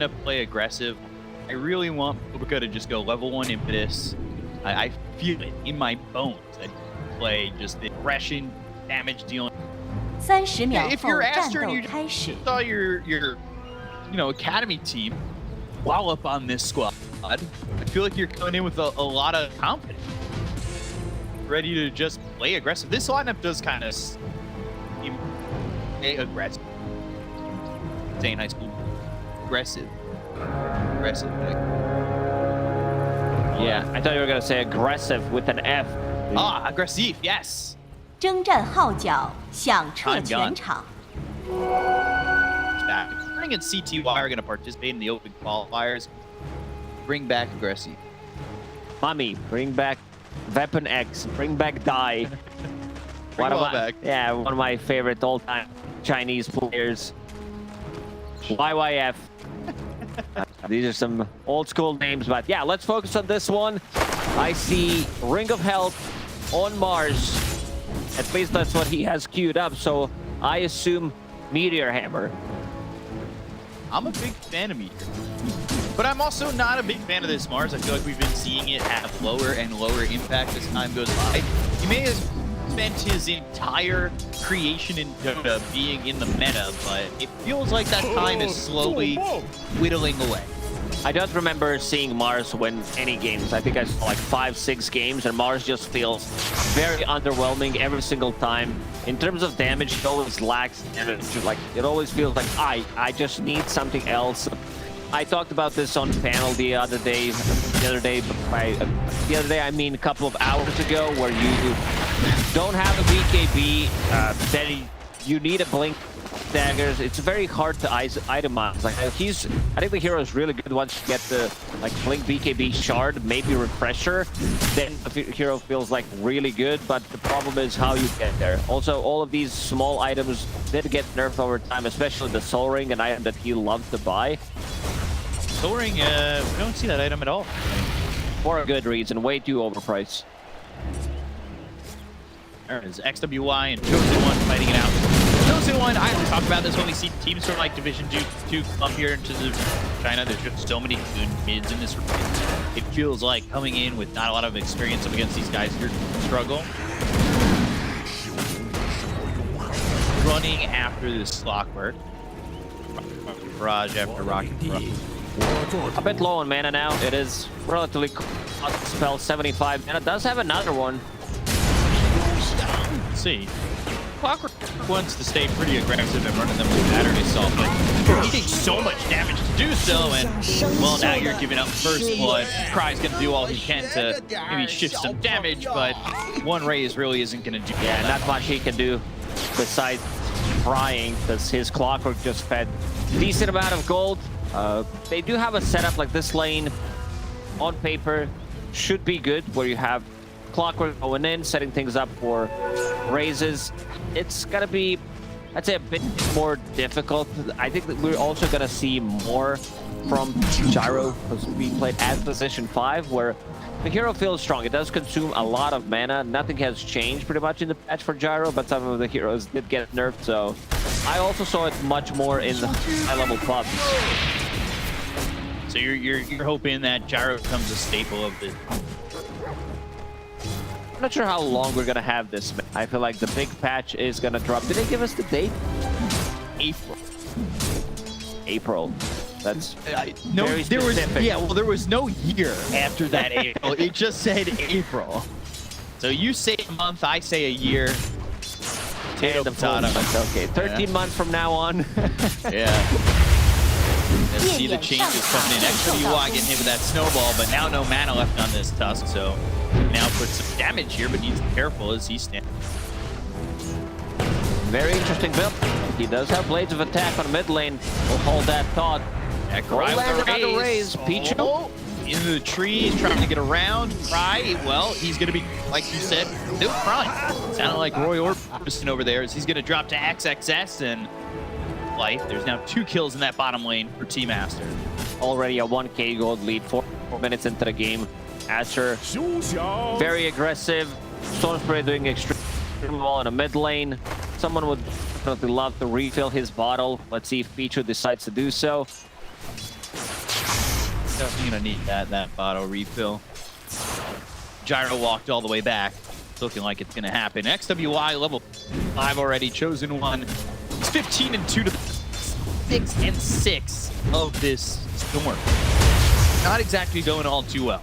to play aggressive. I really want Puka to just go level 1 impetus. I feel it in my bones. I play just the aggression, damage dealing. 30秒 If 后 you're 战 Aster 斗 and you 开始。 saw your academy team wallop on this squad, I feel like you're coming in with a lot of confidence, ready to just play aggressive. This lineup does kind of seem aggressive. Stay in high school, aggressive. Like, yeah, I thought you were gonna say aggressive with an F. aggressive, yes. 征战号角响彻全场。 Back. Spring and CTY are going to participate in the open qualifiers. Bring back aggressive. Mommy, bring back Weapon X, bring back Dai. Bring them all back. Yeah, one of my favorite all-time Chinese players. YYF. These are some old school names, but yeah, let's focus on this one. I see Ring of Health on Mars. At least that's what he has queued up, so I assume Meteor Hammer. I'm a big fan of Meteor, but I'm also not a big fan of this Mars. I feel like we've been seeing it have lower and lower impact as time goes by. He may have spent his entire creation in Dota being in the meta, but it feels like that time is slowly whittling away. I don't remember seeing Mars win any games. I think I saw like 5-6 games, and Mars just feels very underwhelming every single time. In terms of damage, it always lacks damage. Like, it always feels like I just need something else. I talked about this on panel the other day. I mean a couple of hours ago, where you don't have a BKB, then you need a blink daggers. It's very hard to itemize. Like, I think the hero is really good once you get the blink BKB shard, maybe refresher. Then the hero feels like really good, but the problem is how you get there. Also, all of these small items did get nerfed over time, especially the Soul Ring, an item that he loved to buy. Soul Ring, we don't see that item at all. For a good reason, way too overpriced. There is XWY and Chosen One fighting it out. Chosen One, I talked about this when we see teams from like Division 2 come up here into China. There's just so many good mids in this region. It feels like coming in with not a lot of experience up against these guys, you're gonna struggle. Running after this Clockwork. Barrage after Rocket. A bit low on mana now. It is relatively spell 75 mana. Does have another one. Let's see. Clockwork wants to stay pretty aggressive and running them with Battery Assault, but he takes so much damage to do so, and well, now you're giving up First Blood. Cry's gonna do all he can to maybe shift some damage, but one raise really isn't gonna do Yeah, not much he can do besides trying, because his Clockwork just fed decent amount of gold. They do have a setup like this lane on paper should be good, where you have Clockwork going in, setting things up for raises. It's gonna be, I'd say, a bit more difficult. I think that we're also gonna see more from Gyro, because we played as position 5, where the hero feels strong. It does consume a lot of mana. Nothing has changed pretty much in the patch for Gyro, but some of the heroes did get nerfed, so I also saw it much more in the high-level clubs. So you're hoping that Gyro becomes a staple of the. I'm not sure how long we're gonna have this. I feel like the big patch is gonna drop. Did they give us the date? April. That's no. very There was specific. there was no year after that April. It just said April. So you say a month, I say a year. And the full month. Okay, 13 months from now on. Yeah. Let's see the changes coming in. XWY getting hit with that snowball, but now no mana left on this Tusk, so now puts some damage here, but needs to be careful as he stands. Very interesting build. He does have Blades of Attack on mid lane. We'll hold that thought. Cry with the raise. Pichu into the tree, trying to get around. Cry, well, he's going to be, like you said, no front. Sounded like Roy Orbison over there as he's going to drop to XXS and life. There's now 2 kills in that bottom lane for Team Aster. Already a 1k gold lead, 4 minutes into the game. Aster, very aggressive. Storm Spray doing extremely well in a mid lane. Someone would definitely love to refill his bottle. Let's see if Pichu decides to do so. Definitely gonna need that bottle refill. Gyro walked all the way back. It's looking like it's gonna happen. XWI level 5 already. Chosen one. It's 15-2 to 6-6 of this storm. Not exactly going all too well.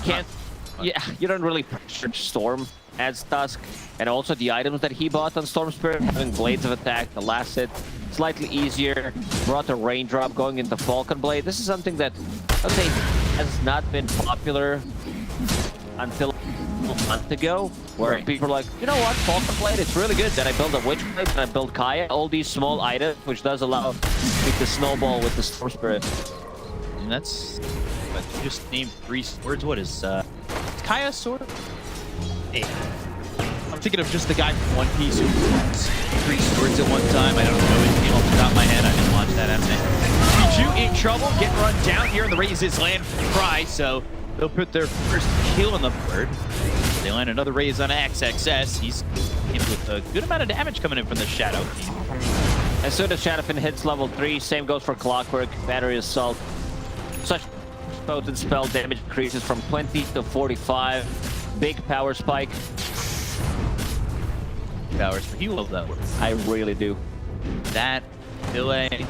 Can't. Yeah, you don't really pressure Storm as Tusk, and also the items that he bought on Storm Spirit, having Blades of Attack, the last hit, slightly easier, brought a Raindrop going into Falcon Blade. This is something that, I'd say, has not been popular until a month ago, where people are like, you know what, Falcon Blade, it's really good. Then I build a Witchblade, and I build Kaya, all these small items, which does allow me to snowball with the Storm Spirit. And that's, but you just named 3 swords. What is Kaya sword? Hey. I'm thinking of just the guy from One Piece who owns 3 swords at one time. I don't know his name off the top of my head. I didn't watch that anime. Pichu in trouble, getting run down here in the Razes land for the Cry, so they'll put their first kill on the board. They land another raise on XXS. He's in with a good amount of damage coming in from the Shadow team. As soon as Shadowfin hits level 3, same goes for Clockwork, Battery Assault. Such potent spell damage increases from 20 to 45. Big power spike. Powers for heal though. I really do. That, delay.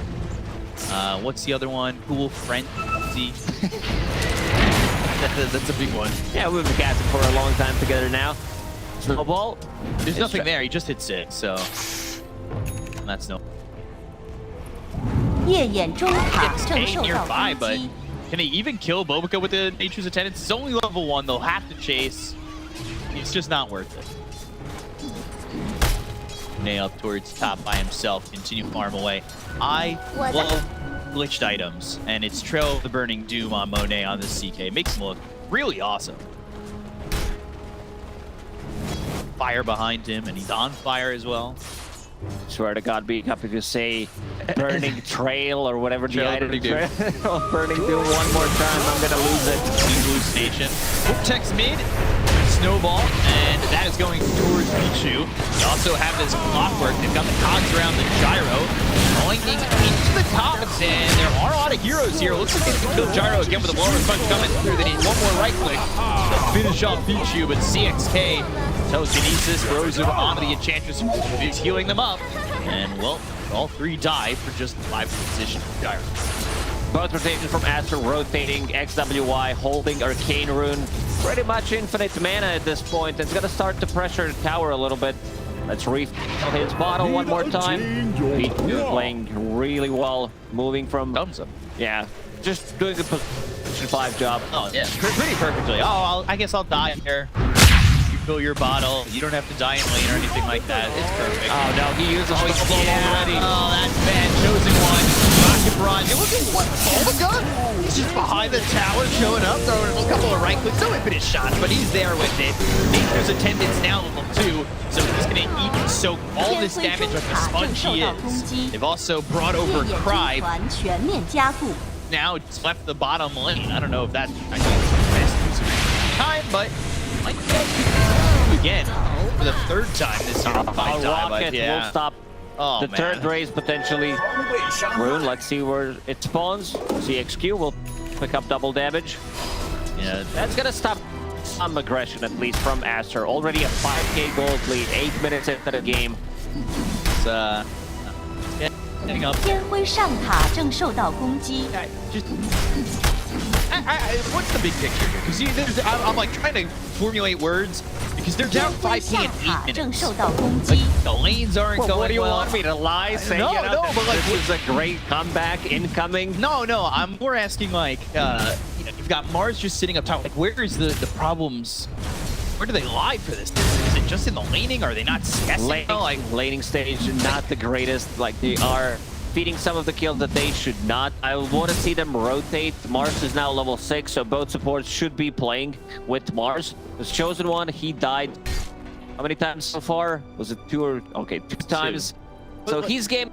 What's the other one? Cool Frenzy. That's a big one. Yeah, we've been casting for a long time together now. Snowball. There's nothing there. He just hit 6, so that's no. 夜眼中塔 It's 正 A 受到 nearby, 攻 but 击， can he even kill Bobica with the Nature's Attendants? It's only level 1. They'll have to chase. It's just not worth it. Nay up towards top by himself. Continue farm away. I love glitched items, and it's Trail of the Burning Doom on Monet on this CK. It makes him look really awesome. Fire behind him, and he's on fire as well. Swear to God, be happy to say Burning Trail or whatever the item is. Burning Doom one more time, I'm gonna lose it. Blue Station. Vortex mid, Snowball, and that is going towards Pichu. You also have this Clockwork. They've got the cogs around the Gyro, pointing into the cogs, and there are a lot of heroes here. Looks like they can kill Gyro again with a blower punch coming through. They need one more right click to finish off Pichu, but CXK Telekinesis throws him onto the Enchantress, who's healing them up. And, well, all 3 die for just 5 position for Gyro. Both rotations from Aster rotating, XWI holding Arcane Rune. Pretty much infinite mana at this point. It's gonna start to pressure the tower a little bit. Let's refill his bottle one more time. P2 playing really well, moving from... Thumbs up. Yeah, just doing a position 5 job. Oh, yeah, pretty perfectly. Oh, I guess I'll die here. You fill your bottle. You don't have to die in lane or anything like that. It's perfect. Oh, no, he used a slow already. Oh, that's bad. Chosen one. Rocket Barrage. It looks like, what? Oh, my God. He's just behind the tower, showing up, throwing a couple of right clicks. No infinite shots, but he's there with it. Nature's Attendants now level 2, so he's going to eat and soak all this damage like the sponge he is. They've also brought over 夜眼 Cry. 军团全面加固。 Now it's left the bottom lane. I don't know if that's the best use of time, but like again for the 3rd time this year. Rocket will stop the man. 3rd raise potentially. Rune, let's see where it spawns. CXQ will pick up double damage. Yeah, That's gonna stop some aggression at least from Aster. Already a 5k gold lead, 8 minutes into the game. it's getting up. 天辉上塔正受到攻击， Just what's the big picture here? Because I'm like trying to formulate words because they're 天 down 辉 5k 下 in 塔 8正 minutes. 受到攻 Like 击。 the lanes aren't Well, going what do you well. want me to lie? Say, No, you know, no, but like this is a great comeback incoming. No, I'm more asking like, you've got Mars just sitting up top. Like, where is the problems? Where do they lie for this? Is it just in the laning? Are they not guessing? Laning stage, not the greatest. Like, they are feeding some of the kills that they should not. I want to see them rotate. Mars is now level 6, so both supports should be playing with Mars. This Chosen one, he died how many times so far? Was it 2 or... Okay, 2 times. So his game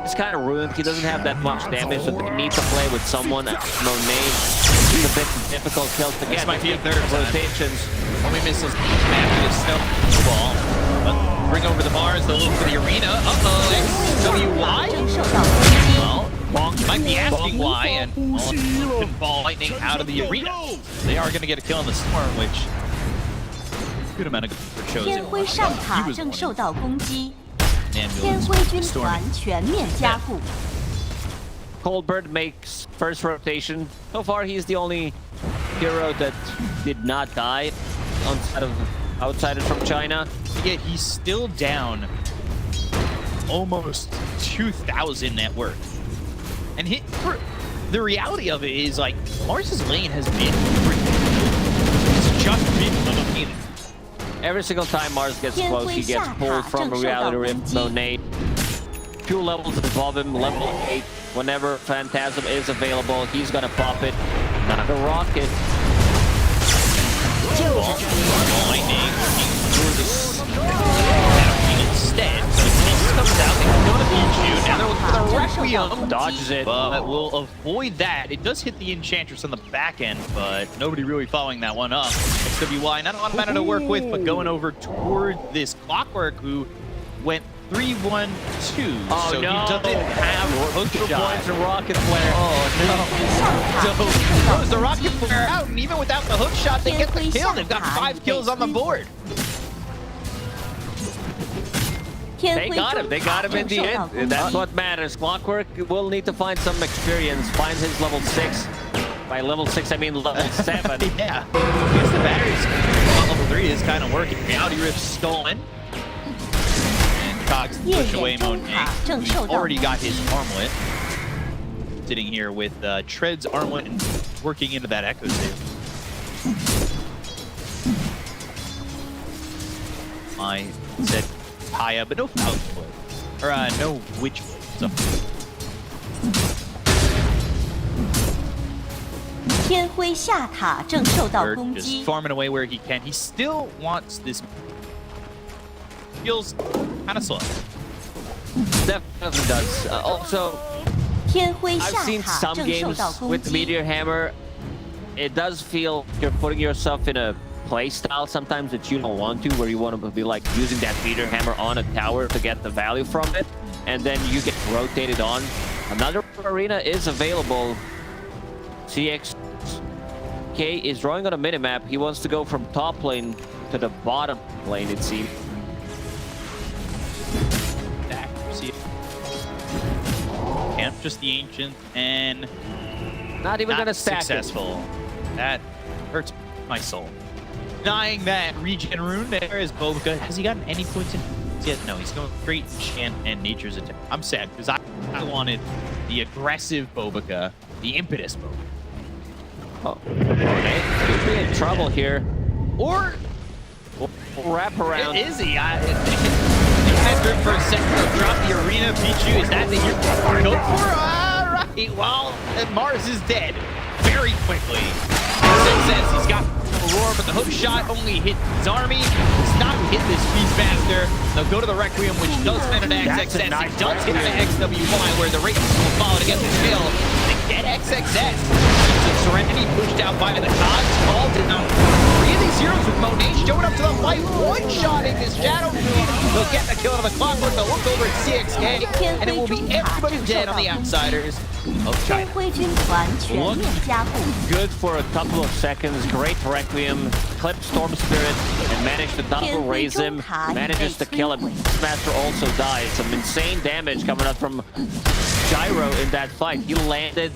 is kind of ruined. He doesn't have that much damage, so they need to play with someone. Monet, it's a bit difficult kills to get. This might be a 3rd rotations. Only misses after the snowball. But bring over the Mars, they'll look for the arena. Uh-oh, XWI? 正受到攻击。 Well, You might be asking why, and pinball lightning out of the arena. They are going to get a kill on the storm, which good amount of good for 天 Chosen. 辉上塔 He was 正 wanting 受到攻击， ambulance 天辉军 storming. 团全面加固。 Coldbird makes first rotation. So far, he's the only hero that did not die outsiders from China. Yet he's still down almost 2,000 net worth. And the reality of it is, like, Mars's lane has been pretty good. It's just been unappealing. Every single time Mars gets close, he gets pulled from a reality rim. Monet. 2 levels above him, level 8. Whenever Phantasm is available, he's gonna pop it. Not a rocket. Lightning instead. So this comes out, they go to P2. Now they're looking for the Requiem. Dodges it. But will avoid that. It does hit the Enchantress on the back end, but nobody really following that one up. XWY, not a lot of mana to work with, but going over toward this Clockwork, who went 3-1-2. Oh, so no. he doesn't have hook Points and rocket flare. Oh, no. So throws the rocket flare out, and even without the hook shot, they get the kill. They've got 5 kills on the board. 天 They 辉 got him. 中 They 塔 got him in 正 the 受到 end. 攻 That's 击， what matters. Clockwork will need to find some experience. Find his level 6. By level 6, I mean level 7. Yeah. I guess the batteries on level 3 is kind of working. Reality Rift stolen. And Cox push away Monet, who's already got his armlet. Sitting here with Tread's armlet and working into that Echo save. I said Kaya, but no foul play. Or no witch play. So 天辉下塔正受到 Bird 攻 just 击， farming away where he can. He still wants this. Feels kind of slow. Definitely does. Also, 天辉 I've 下 seen 塔 some 正受 games 到攻 with 击， Meteor Hammer. It does feel you're putting yourself in a play style sometimes that you don't want to, where you want to be like using that Meteor Hammer on a tower to get the value from it, and then you get rotated on. Another arena is available. CXK is drawing on a minimap. He wants to go from top lane to the bottom lane, it seems. Accuracy. Camp just the ancient and Not even not gonna stack it. successful. That hurts my soul. Denying that regen rune there is Bobica. Has he gotten any points in? Yet? No, he's going straight enchant and nature's attack. I'm sad because I wanted the aggressive Bobica, the impetus Bobica. Oh, okay. Could be in trouble here. Or Wrap around. is he? I had for a second to drop the arena. Pichu, is that the hero? Go for it. All right. Well, Mars is dead very quickly. Says he's got Aurora, but the hook shot only hit his army. Does not hit this Beastmaster. They'll go to the Requiem, which does land an XXS. It does hit an XWY, where the Ravens will follow to get the kill. They get XXS. Serenity pushed out by the Cogs. Called down. 3 of these heroes with Monet showing up to the fight. One-shotting this Shadow Fiend. They'll get the kill to the Clockwork. They'll look over at CXK, and it will be everybody dead on the outsiders of 天 China. 辉军团全面加固。 Good for a couple of seconds. Great Requiem. Clip Storm Spirit and managed to double raise him. Manages to kill him. Master also dies. Some insane damage coming up from Gyro in that fight. He landed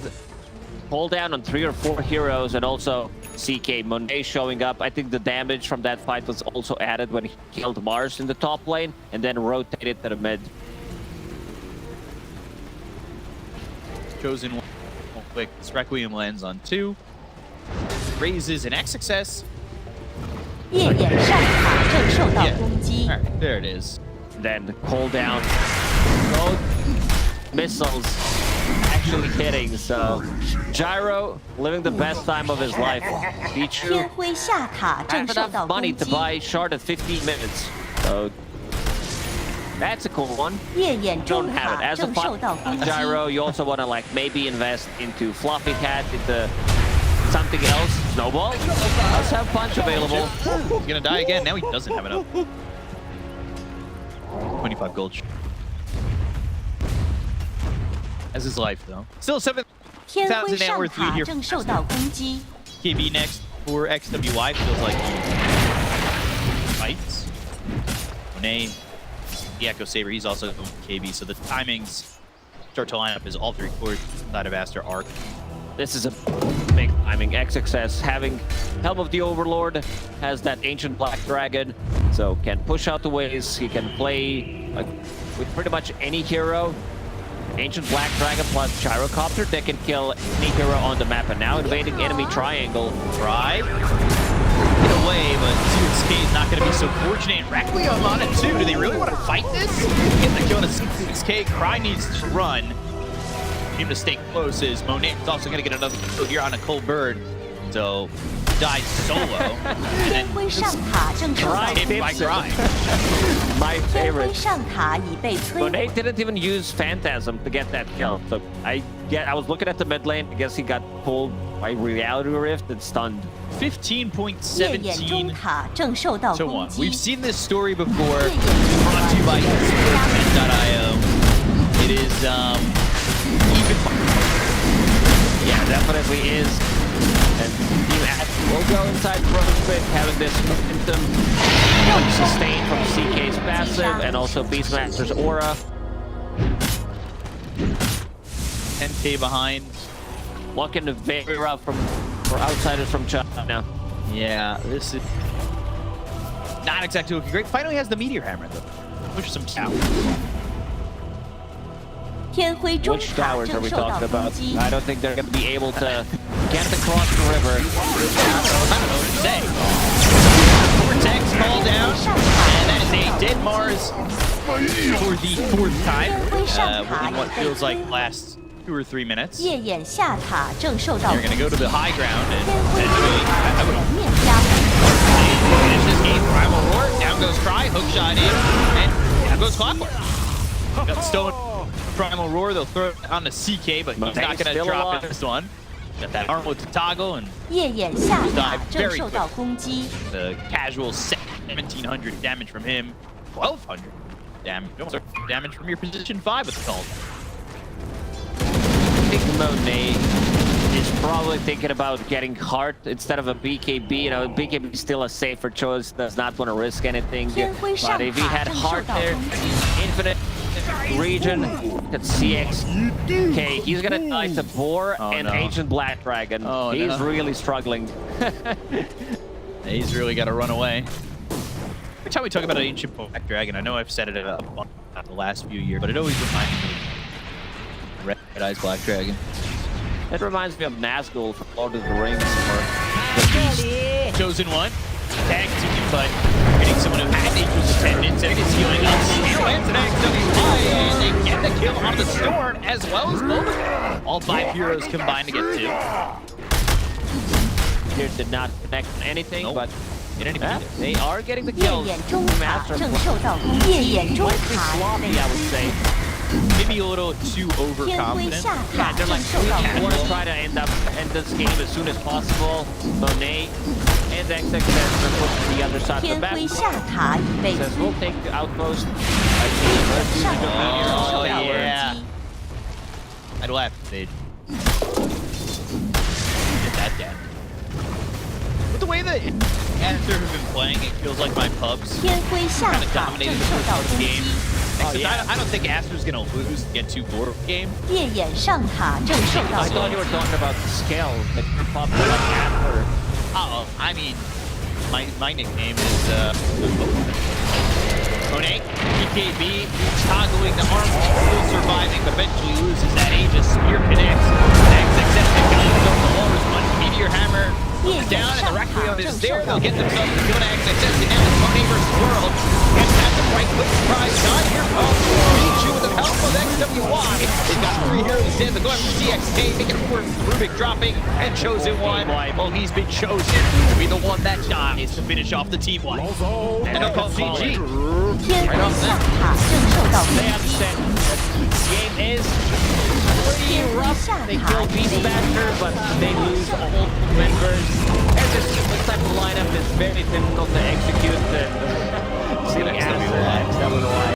pull down on 3 or 4 heroes, and also CK Monet showing up. I think the damage from that fight was also added when he killed Mars in the top lane and then rotated to the mid. Chosen one quick. This Requiem lands on 2. Raises an XXS. 夜眼上塔正受到攻击 All，right, there it is. Then cool down. Both missiles actually hitting, so Gyro living the best time of his life. 天 Pichu 辉下塔正 have 受到 enough money 攻 to 击， buy shard at 15 minutes. So that's a cool one. 夜眼 Don't 中 have it 塔 as a 正受到攻 fun 击。 Gyro. You also want to like maybe invest into Fluffy Cat, into something else. Snowball does have punch available. He's gonna die again. Now he doesn't have enough. 25 gold. As his life, though. Still 7,000天辉 net 上 worth lead 塔 here. 正受到攻击， KB next for XWY feels like fights. Monet, the Echo Saber, he's also going with KB, so the timings start to line up as all 3 cores side of Aster are. This is a big timing. XXS having Helm of the Overlord, has that ancient black dragon, so can push out the waves. He can play like with pretty much any hero. Ancient black dragon plus gyrocopter that can kill any hero on the map, and now invading enemy triangle. Try. Get away, but 2XK is not going to be so fortunate. Requiem on it too. Do they really want to fight this? Get the kill on 2XK. Cry needs to run. Him to stay close is Monet is also going to get another kill here on a cold bird. So dies solo. And 天 then 辉上塔正受到 hit by Cry. My 天辉 favorite. 上塔已被摧 Monet 毁。 didn't even use Phantasm to get that kill. So I was looking at the mid lane. I guess he got pulled by Reality Rift and stunned. 夜眼中 15.17 塔正受到 to 攻 1. We've 击， seen this story before. 夜眼 Brought to you by 中塔 Sportsnet.io. It is even. Yeah, definitely is. And Team Aster will go inside front bit, having this momentum sustained from CK's passive and also Beastmaster's aura. 10k behind. Looking very rough for outsiders from China. Yeah, this is not exactly looking great. Finally has the Meteor Hammer, though. Push some cow. 天辉中 Which 塔 towers are 正 we 受到 talking 攻 about? 击， I don't think they're going to be able to get across the river. I don't know what to say. Vortex call down, and that is a dead Mars for the 4th time within what feels like last 2 or 3 minutes. 夜眼下塔正受到 They're 攻 going to go to the high ground and 天辉 eventually, 中塔 I would 全面加分。 finish this game. Primal Roar, down goes Cry, hook shot in, and down goes Clockwork. Got Stone, Primal Roar, they'll throw it on the CK, but he's not going to still drop alive. it this one. Got that armor to toggle, and 夜眼下塔正受到攻击， the casual 1700 damage from him, 1200 damage, damage from your position 5 with the call. I think Monet is probably thinking about getting Heart instead of a BKB. You know, BKB is still a safer choice, does not want to risk anything. 天辉 But 上 if he 塔 had 正受 Heart 到 there, 攻击， Infinite region, at CX. He's gonna die to Boar Oh, and no. Ancient Black Dragon. Oh, He's no. really struggling. He's really got to run away. Every time we talk about an Ancient Black Dragon, I know I've said it a bunch the last few years, but it always reminds me of Red Eyes Black Dragon. That reminds me of Nazgul from Lord of the Rings or the Beast. Chosen one, tag team, but getting someone who had Angel's attendance and is healing up. Zero lands an XWY, and they get the kill on the Storm as well as Bulldog. All 5 heroes combined to get 2. Here did not connect on anything, Nope. but Didn't even yeah, need it. they are getting the 夜 kills. 眼中塔 Master 正受到攻击，夜眼中 might be 塔已 sloppy, 被 I would say. Maybe a little too 天辉 overconfident. 下 Yeah, 塔 they're 正 like, 受 we 到 want 攻 to 击， try to end this game as soon as possible. Monet and XXS are pushing the other side of the 天 map. 辉下塔已被 Says 摧 we'll 毁， take the outpost. I see. Let's use 上 the 塔正受 meteor 到 tower. yeah. 攻击。 I'd laugh if they'd get that down. With the way that Aster have been playing, it feels like my pubs 天辉下 kind of 塔 dominated 正 the 受 first 到 one 攻 game. 击， Except yeah. I don't think Aster's gonna lose again 2-4 game. 夜眼上塔正受到 I 攻 thought 击 you。were talking about the scale that you're popular like after. Oh, I mean, my nickname is Monet, BKB, toggling the arm, still surviving, but eventually loses that Aegis. Spear connects. XXS goes over the Walrus one. Meteor Hammer goes down, and the Requiem is there. They'll get themselves to go to XXS, and now it's Monet versus World. And that's the right quick surprise. Not here comes Pichu with the help of XWY. They've got 3 heroes dead. They're going for CXK, making it worse. Rubik dropping, and Chosen One. Well, he's been chosen to be the one that dies to finish off the team one. And they'll call GG. 天辉上塔正受到攻 They 击， understand that this game is pretty rough. They kill Beastmaster, but they lose all members. And this type of lineup is very difficult to execute. Seeing Aster, XWY